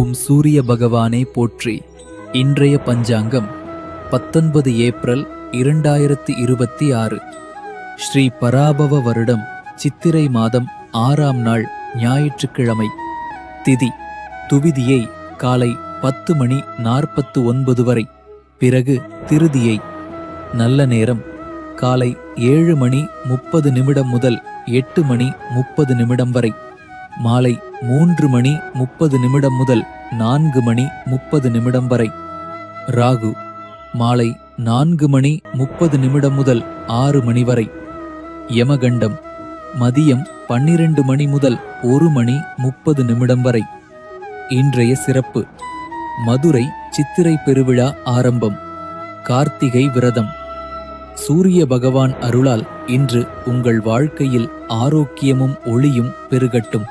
ஓம் சூரிய பகவானே போற்றி. இன்றைய பஞ்சாங்கம் 19 ஏப்ரல் 2026. ஸ்ரீ பராபவ வருடம் சித்திரை மாதம் 6ஆம் நாள் ஞாயிற்றுக்கிழமை. திதி துவிதியை காலை 10:49 வரை, பிறகு திருதியை. நல்ல நேரம் காலை 7:30 முதல் 8:30 வரை, மாலை 3:30 முதல் 4:30 வரை. ராகு மாலை 4:30 முதல் 6 வரை. யமகண்டம் மதியம் 12 முதல் 1:30 வரை. இன்றைய சிறப்பு: மதுரை சித்திரை பெருவிழா ஆரம்பம். கார்த்திகை விரதம். சூரிய பகவான் அருளால் இன்று உங்கள் வாழ்க்கையில் ஆரோக்கியமும் ஒளியும் பெருகட்டும்.